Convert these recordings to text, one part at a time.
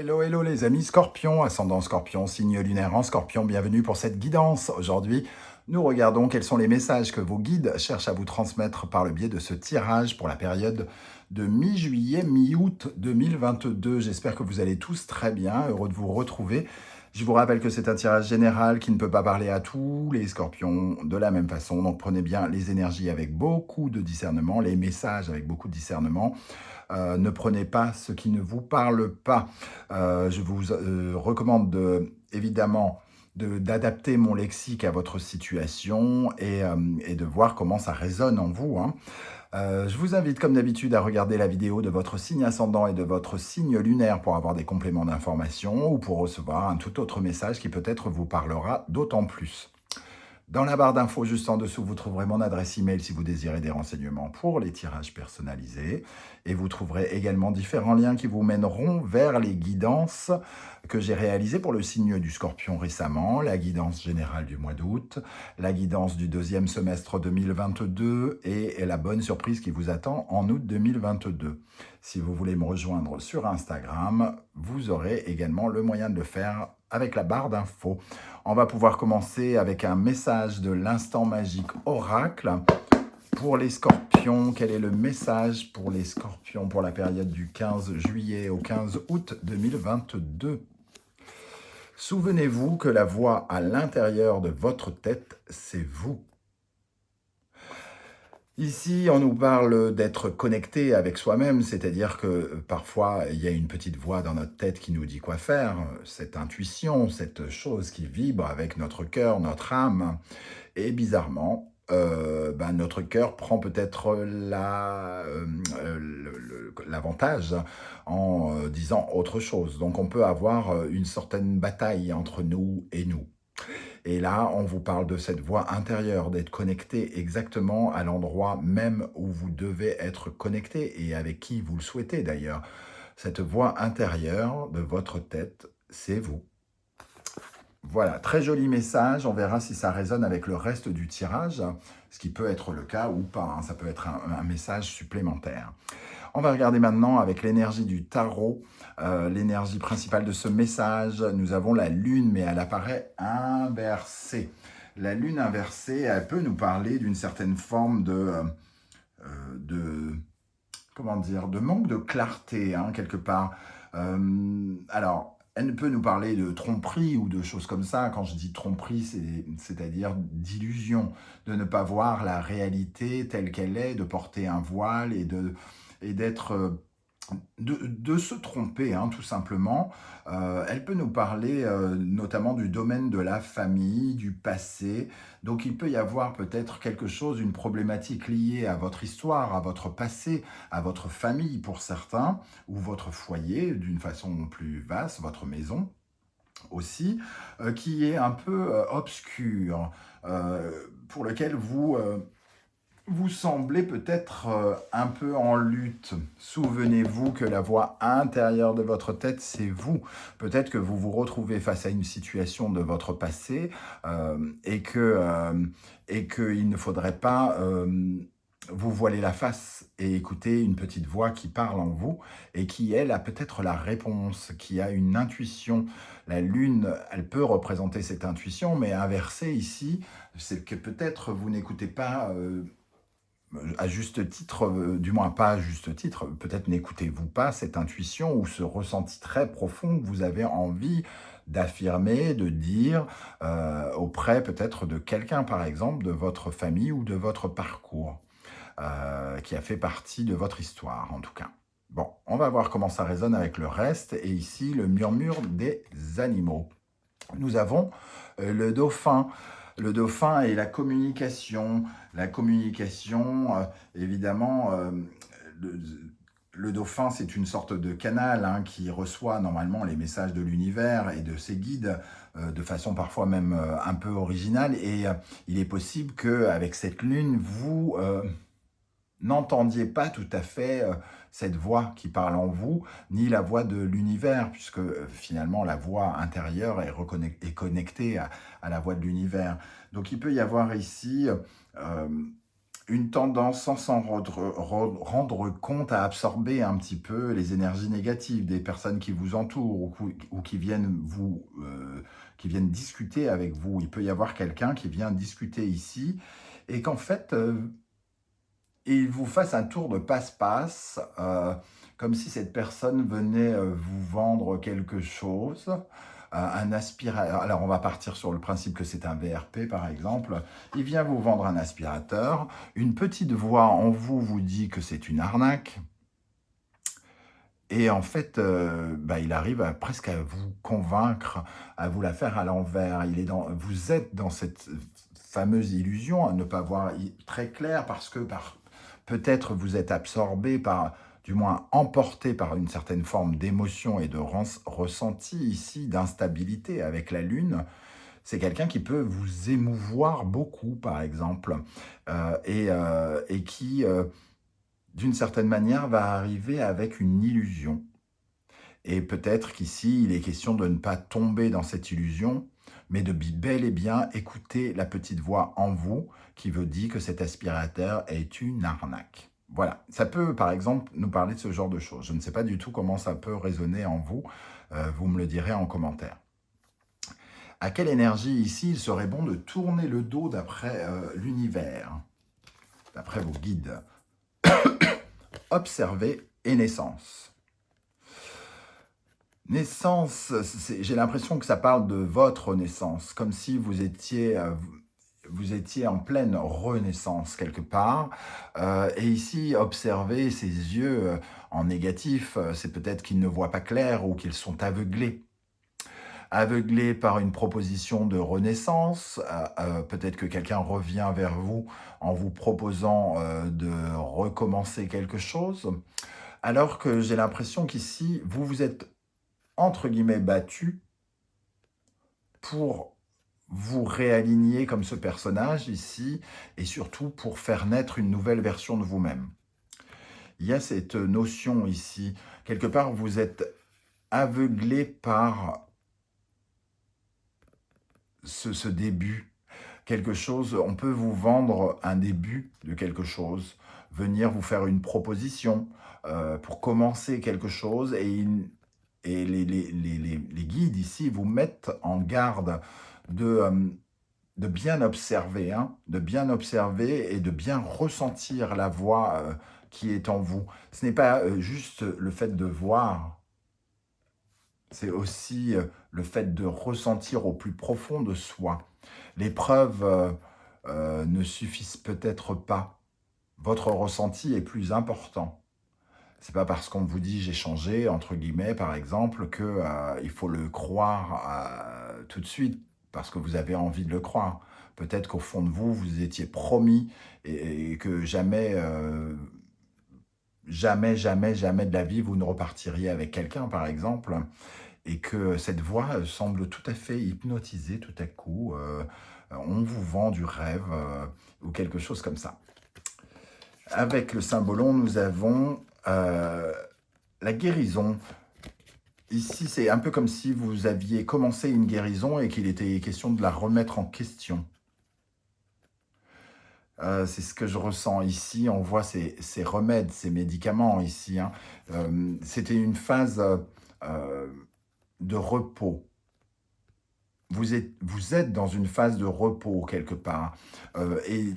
Hello, hello les amis Scorpion, ascendant Scorpion, signe lunaire en Scorpion, bienvenue pour cette guidance. Aujourd'hui, nous regardons quels sont les messages que vos guides cherchent à vous transmettre par le biais de ce tirage pour la période de mi-juillet, mi-août 2022. J'espère que vous allez tous très bien, heureux de vous retrouver. Je vous rappelle que c'est un tirage général qui ne peut pas parler à tous les scorpions de la même façon. Donc prenez bien les énergies avec beaucoup de discernement, les messages avec beaucoup de discernement. Ne prenez pas ce qui ne vous parle pas. Je vous recommande évidemment d'adapter mon lexique à votre situation et de voir comment ça résonne en vous, hein. Je vous invite comme d'habitude à regarder la vidéo de votre signe ascendant et de votre signe lunaire pour avoir des compléments d'information ou pour recevoir un tout autre message qui peut-être vous parlera d'autant plus. Dans la barre d'infos juste en dessous, vous trouverez mon adresse email si vous désirez des renseignements pour les tirages personnalisés. Et vous trouverez également différents liens qui vous mèneront vers les guidances que j'ai réalisées pour le signe du Scorpion récemment, la guidance générale du mois d'août, la guidance du deuxième semestre 2022 et la bonne surprise qui vous attend en août 2022. Si vous voulez me rejoindre sur Instagram, vous aurez également le moyen de le faire avec la barre d'infos. On va pouvoir commencer avec un message de l'instant magique oracle. Pour les scorpions, quel est le message pour les scorpions pour la période du 15 juillet au 15 août 2022 ? Souvenez-vous que la voix à l'intérieur de votre tête, c'est vous. Ici, on nous parle d'être connecté avec soi-même, c'est-à-dire que parfois, il y a une petite voix dans notre tête qui nous dit quoi faire, cette intuition, cette chose qui vibre avec notre cœur, notre âme. Et bizarrement, notre cœur prend peut-être l'avantage en disant autre chose. Donc, on peut avoir une certaine bataille entre nous et nous. Et là, on vous parle de cette voix intérieure, d'être connecté exactement à l'endroit même où vous devez être connecté et avec qui vous le souhaitez d'ailleurs. Cette voix intérieure de votre tête, c'est vous. Voilà, très joli message. On verra si ça résonne avec le reste du tirage, ce qui peut être le cas ou pas, hein. Ça peut être un message supplémentaire. On va regarder maintenant avec l'énergie du tarot, l'énergie principale de ce message. Nous avons la lune, mais elle apparaît inversée. La lune inversée, elle peut nous parler d'une certaine forme comment dire, de manque de clarté, hein, quelque part. Alors, elle peut nous parler de tromperie ou de choses comme ça. Quand je dis tromperie, c'est-à-dire d'illusion, de ne pas voir la réalité telle qu'elle est, de porter un voile et d'être de se tromper, hein, tout simplement. Elle peut nous parler notamment du domaine de la famille, du passé. Donc il peut y avoir peut-être quelque chose, une problématique liée à votre histoire, à votre passé, à votre famille pour certains, ou votre foyer d'une façon plus vaste, votre maison aussi, qui est un peu obscur, pour lequel vous semblez peut-être un peu en lutte. Souvenez-vous que la voix intérieure de votre tête, c'est vous. Peut-être que vous vous retrouvez face à une situation de votre passé et qu'il ne faudrait pas vous voiler la face et écouter une petite voix qui parle en vous et qui, elle, a peut-être la réponse, qui a une intuition. La lune, elle peut représenter cette intuition, mais inversée ici, c'est que peut-être vous n'écoutez pas à juste titre, du moins pas à juste titre, peut-être n'écoutez-vous pas cette intuition ou ce ressenti très profond que vous avez envie d'affirmer, de dire auprès peut-être de quelqu'un, par exemple, de votre famille ou de votre parcours, qui a fait partie de votre histoire, en tout cas. Bon, on va voir comment ça résonne avec le reste. Et ici, le murmure des animaux. Nous avons le dauphin. Le dauphin et la communication. La communication, évidemment, le dauphin, c'est une sorte de canal, hein, qui reçoit normalement les messages de l'univers et de ses guides de façon parfois même un peu originale. Et il est possible qu'avec cette lune, vous n'entendiez pas tout à fait cette voix qui parle en vous, ni la voix de l'univers, puisque finalement la voix intérieure est connectée à la voix de l'univers. Donc il peut y avoir ici une tendance sans s'en rendre compte à absorber un petit peu les énergies négatives des personnes qui vous entourent ou qui viennent discuter avec vous. Il peut y avoir quelqu'un qui vient discuter ici et qu'en fait, il vous fasse un tour de passe-passe, comme si cette personne venait vous vendre quelque chose, un aspirateur. Alors, on va partir sur le principe que c'est un VRP, par exemple. Il vient vous vendre un aspirateur. Une petite voix en vous vous dit que c'est une arnaque. Et en fait, il arrive presque à vous convaincre, à vous la faire à l'envers. Vous êtes dans cette fameuse illusion à ne pas voir très clair parce que peut-être vous êtes absorbé du moins emporté par une certaine forme d'émotion et de ressenti ici, d'instabilité avec la Lune. C'est quelqu'un qui peut vous émouvoir beaucoup, par exemple, et qui, d'une certaine manière, va arriver avec une illusion. Et peut-être qu'ici, il est question de ne pas tomber dans cette illusion, mais de bel et bien écouter la petite voix en vous qui vous dit que cet aspirateur est une arnaque. Voilà, ça peut par exemple nous parler de ce genre de choses. Je ne sais pas du tout comment ça peut résonner en vous, vous me le direz en commentaire. À quelle énergie ici il serait bon de tourner le dos d'après l'univers, d'après vos guides? Observer et naissance. Naissance, j'ai l'impression que ça parle de votre naissance, comme si vous étiez en pleine renaissance quelque part. Et ici, observer ses yeux en négatif, c'est peut-être qu'ils ne voient pas clair ou qu'ils sont aveuglés. Aveuglés par une proposition de renaissance, peut-être que quelqu'un revient vers vous en vous proposant de recommencer quelque chose, alors que j'ai l'impression qu'ici, vous vous êtes entre guillemets battu pour vous réaligner comme ce personnage ici et surtout pour faire naître une nouvelle version de vous-même. Il y a cette notion ici, quelque part vous êtes aveuglé par ce début. Quelque chose, on peut vous vendre un début de quelque chose, venir vous faire une proposition pour commencer quelque chose et les guides ici vous mettent en garde de bien observer, de bien observer et de bien ressentir la voix qui est en vous. Ce n'est pas juste le fait de voir, c'est aussi le fait de ressentir au plus profond de soi. Les preuves ne suffisent peut-être pas. Votre ressenti est plus important. C'est pas parce qu'on vous dit « j'ai changé », entre guillemets, par exemple, qu'il faut le croire tout de suite, parce que vous avez envie de le croire. Peut-être qu'au fond de vous, vous étiez promis et que jamais, jamais, jamais, jamais de la vie, vous ne repartiriez avec quelqu'un, par exemple, et que cette voix semble tout à fait hypnotisée tout à coup. On vous vend du rêve ou quelque chose comme ça. Avec le symbolon, nous avons la guérison. Ici, c'est un peu comme si vous aviez commencé une guérison et qu'il était question de la remettre en question. C'est ce que je ressens ici. On voit ces remèdes, ces médicaments ici. C'était une phase de repos. Vous êtes dans une phase de repos quelque part. Et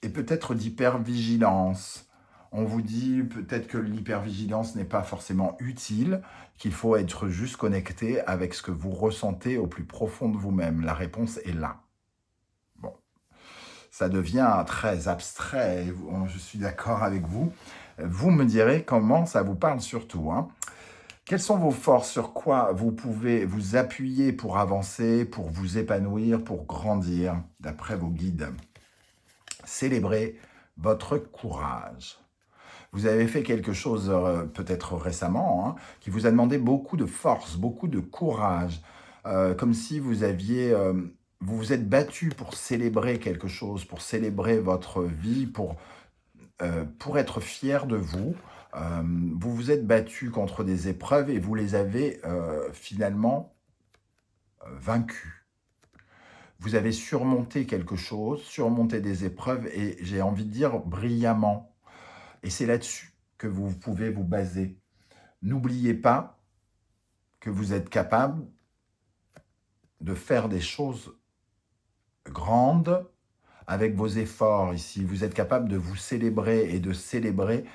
peut-être d'hypervigilance. On vous dit peut-être que l'hypervigilance n'est pas forcément utile, qu'il faut être juste connecté avec ce que vous ressentez au plus profond de vous-même. La réponse est là. Bon, ça devient très abstrait, je suis d'accord avec vous. Vous me direz comment ça vous parle surtout. Quelles sont vos forces, sur quoi vous pouvez vous appuyer pour avancer, pour vous épanouir, pour grandir, d'après vos guides? Célébrez votre courage. Vous avez fait quelque chose peut-être récemment qui vous a demandé beaucoup de force, beaucoup de courage, comme si vous vous êtes battu pour célébrer quelque chose, pour célébrer votre vie, pour être fier de vous. Vous vous êtes battu contre des épreuves et vous les avez finalement vaincus. Vous avez surmonté quelque chose, surmonté des épreuves et j'ai envie de dire brillamment. Et c'est là-dessus que vous pouvez vous baser. N'oubliez pas que vous êtes capable de faire des choses grandes avec vos efforts ici. Vous êtes capable de vous célébrer et de célébrer,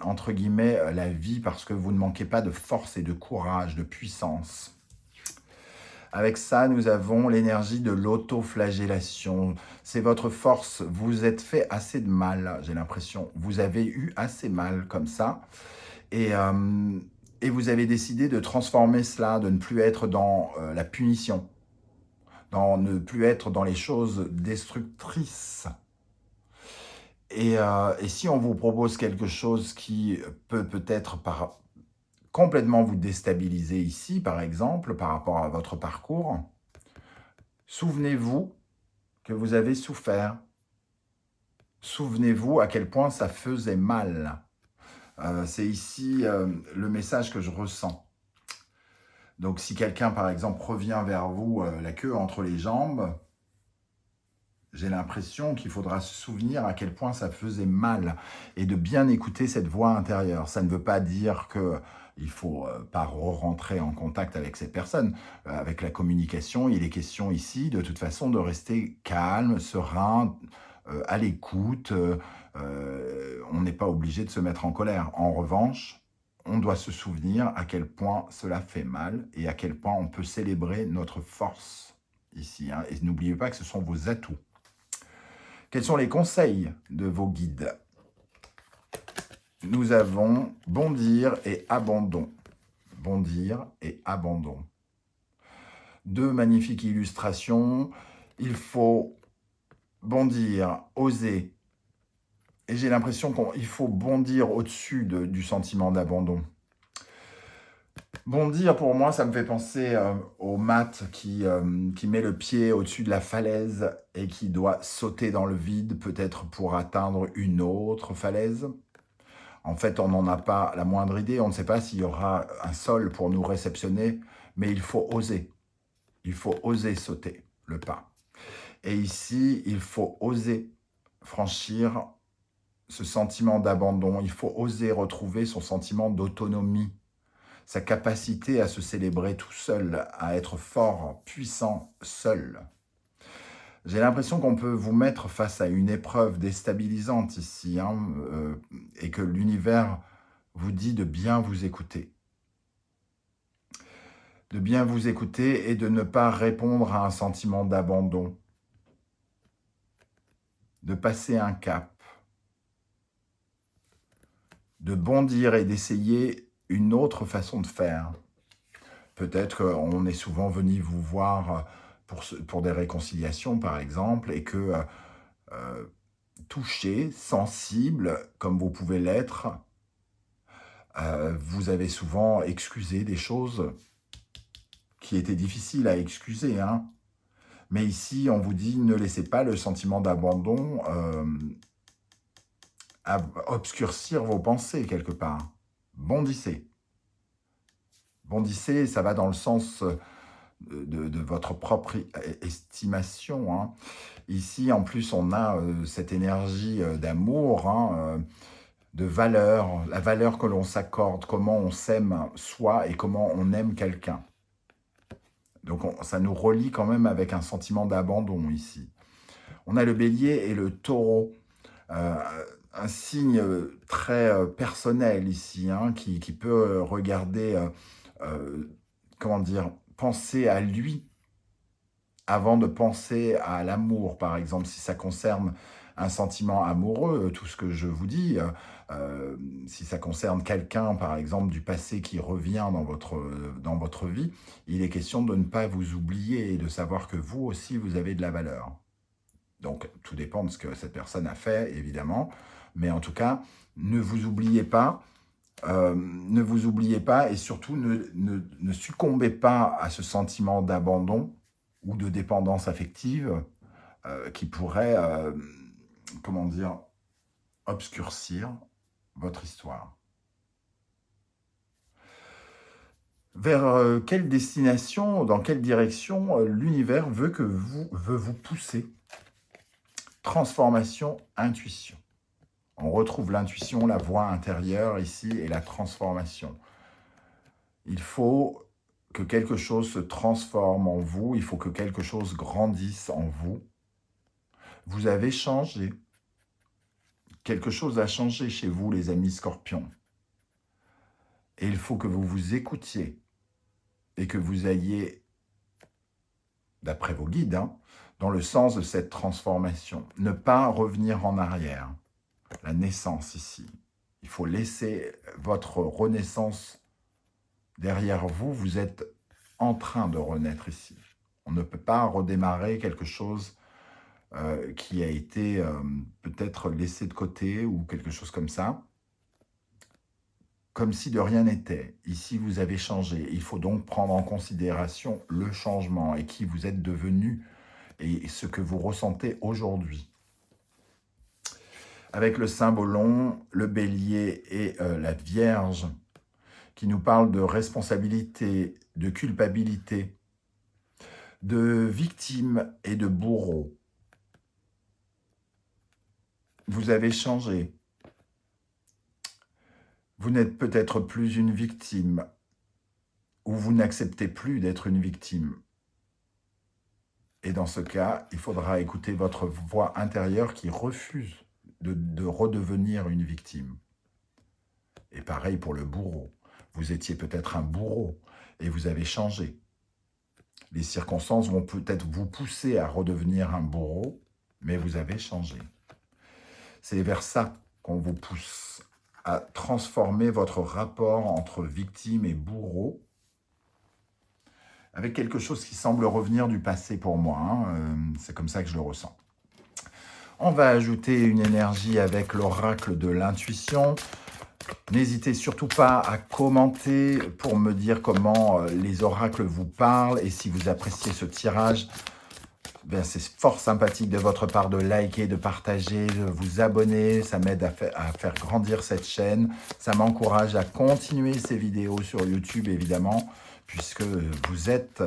entre guillemets, la vie parce que vous ne manquez pas de force et de courage, de puissance. Avec ça, nous avons l'énergie de l'autoflagellation. C'est votre force. Vous êtes fait assez de mal, j'ai l'impression. Vous avez eu assez mal comme ça. Et, euh, et vous avez décidé de transformer cela, de ne plus être dans la punition, ne plus être dans les choses destructrices. Et si on vous propose quelque chose qui peut peut-être complètement vous déstabiliser ici, par exemple, par rapport à votre parcours, souvenez-vous que vous avez souffert. Souvenez-vous à quel point ça faisait mal. C'est ici le message que je ressens. Donc si quelqu'un, par exemple, revient vers vous, la queue entre les jambes, j'ai l'impression qu'il faudra se souvenir à quel point ça faisait mal et de bien écouter cette voix intérieure. Ça ne veut pas dire que il ne faut pas rentrer en contact avec cette personne. Avec la communication, il est question ici, de toute façon, de rester calme, serein, à l'écoute. On n'est pas obligé de se mettre en colère. En revanche, on doit se souvenir à quel point cela fait mal et à quel point on peut célébrer notre force ici. Hein. Et n'oubliez pas que ce sont vos atouts. Quels sont les conseils de vos guides? Nous avons bondir et abandon. Bondir et abandon. Deux magnifiques illustrations. Il faut bondir, oser. Et j'ai l'impression qu'il faut bondir au-dessus du sentiment d'abandon. Bondir, pour moi, ça me fait penser au mat qui met le pied au-dessus de la falaise et qui doit sauter dans le vide, peut-être pour atteindre une autre falaise. En fait, on n'en a pas la moindre idée. On ne sait pas s'il y aura un sol pour nous réceptionner, mais il faut oser. Il faut oser sauter le pas. Et ici, il faut oser franchir ce sentiment d'abandon. Il faut oser retrouver son sentiment d'autonomie, sa capacité à se célébrer tout seul, à être fort, puissant, seul. J'ai l'impression qu'on peut vous mettre face à une épreuve déstabilisante ici, hein, et que l'univers vous dit de bien vous écouter. De bien vous écouter et de ne pas répondre à un sentiment d'abandon. De passer un cap. De bondir et d'essayer une autre façon de faire. Peut-être qu'on est souvent venu vous voir pour des réconciliations, par exemple, et que touché, sensible, comme vous pouvez l'être, vous avez souvent excusé des choses qui étaient difficiles à excuser. Hein. Mais ici, on vous dit, ne laissez pas le sentiment d'abandon obscurcir vos pensées quelque part. Bondissez. Bondissez, ça va dans le sens de votre propre estimation. Hein. Ici, en plus, on a cette énergie d'amour, hein, de valeur, la valeur que l'on s'accorde, comment on s'aime soi et comment on aime quelqu'un. Donc, ça nous relie quand même avec un sentiment d'abandon ici. On a le bélier et le taureau. Un signe très personnel ici, hein, qui peut regarder, comment dire, penser à lui avant de penser à l'amour, par exemple, si ça concerne un sentiment amoureux, tout ce que je vous dis, si ça concerne quelqu'un, par exemple, du passé qui revient dans votre vie, il est question de ne pas vous oublier et de savoir que vous aussi, vous avez de la valeur. Donc, tout dépend de ce que cette personne a fait, évidemment, mais en tout cas, ne vous oubliez pas, et surtout ne succombez pas à ce sentiment d'abandon ou de dépendance affective qui pourrait, comment dire, obscurcir votre histoire. Vers quelle destination, dans quelle direction l'univers veut vous pousser. Transformation, intuition. On retrouve l'intuition, la voix intérieure ici et la transformation. Il faut que quelque chose se transforme en vous, il faut que quelque chose grandisse en vous. Vous avez changé. Quelque chose a changé chez vous, les amis scorpions. Et il faut que vous vous écoutiez et que vous ayez, d'après vos guides, dans le sens de cette transformation. Ne pas revenir en arrière. La naissance ici. Il faut laisser votre renaissance derrière vous. Vous êtes en train de renaître ici. On ne peut pas redémarrer quelque chose qui a été peut-être laissé de côté ou quelque chose comme ça. Comme si de rien n'était. Ici, vous avez changé. Il faut donc prendre en considération le changement et qui vous êtes devenu et ce que vous ressentez aujourd'hui. Avec le Saint-Ballon, le Bélier et la Vierge, qui nous parlent de responsabilité, de culpabilité, de victime et de bourreau. Vous avez changé. Vous n'êtes peut-être plus une victime, ou vous n'acceptez plus d'être une victime. Et dans ce cas, il faudra écouter votre voix intérieure qui refuse de redevenir une victime. Et pareil pour le bourreau. Vous étiez peut-être un bourreau et vous avez changé. Les circonstances vont peut-être vous pousser à redevenir un bourreau, mais vous avez changé. C'est vers ça qu'on vous pousse, à transformer votre rapport entre victime et bourreau avec quelque chose qui semble revenir du passé pour moi. C'est comme ça que je le ressens. On va ajouter une énergie avec l'oracle de l'intuition. N'hésitez surtout pas à commenter pour me dire comment les oracles vous parlent et si vous appréciez ce tirage. C'est fort sympathique de votre part de liker, de partager, de vous abonner. Ça m'aide à faire grandir cette chaîne. Ça m'encourage à continuer ces vidéos sur YouTube, évidemment, puisque vous êtes,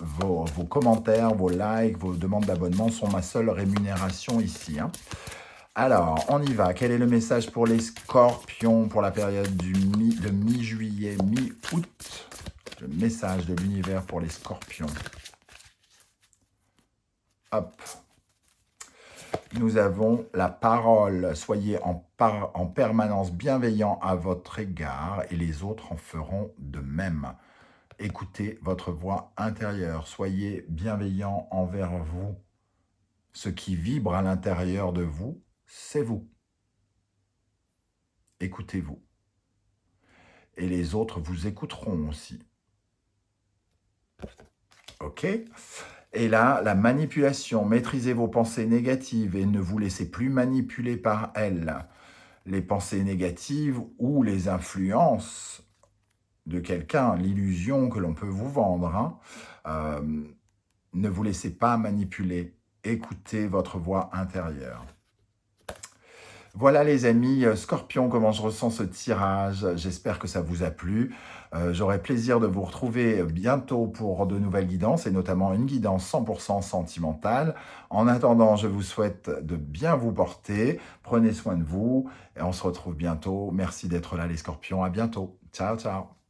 vos commentaires, vos likes, vos demandes d'abonnement sont ma seule rémunération ici. Alors, on y va. Quel est le message pour les scorpions pour la période de mi-juillet, mi-août? Le message de l'univers pour les scorpions. Hop. Nous avons la parole. Soyez en permanence bienveillant à votre égard et les autres en feront de même. Écoutez votre voix intérieure. Soyez bienveillant envers vous. Ce qui vibre à l'intérieur de vous, c'est vous. Écoutez-vous. Et les autres vous écouteront aussi. Ok ? Et là, la manipulation. Maîtrisez vos pensées négatives et ne vous laissez plus manipuler par elles. Les pensées négatives ou les influences de quelqu'un, l'illusion que l'on peut vous vendre. Ne vous laissez pas manipuler. Écoutez votre voix intérieure. Voilà les amis, Scorpion, comment je ressens ce tirage. J'espère que ça vous a plu. J'aurai plaisir de vous retrouver bientôt pour de nouvelles guidances et notamment une guidance 100% sentimentale. En attendant, je vous souhaite de bien vous porter. Prenez soin de vous et on se retrouve bientôt. Merci d'être là les Scorpions. À bientôt. Ciao, ciao.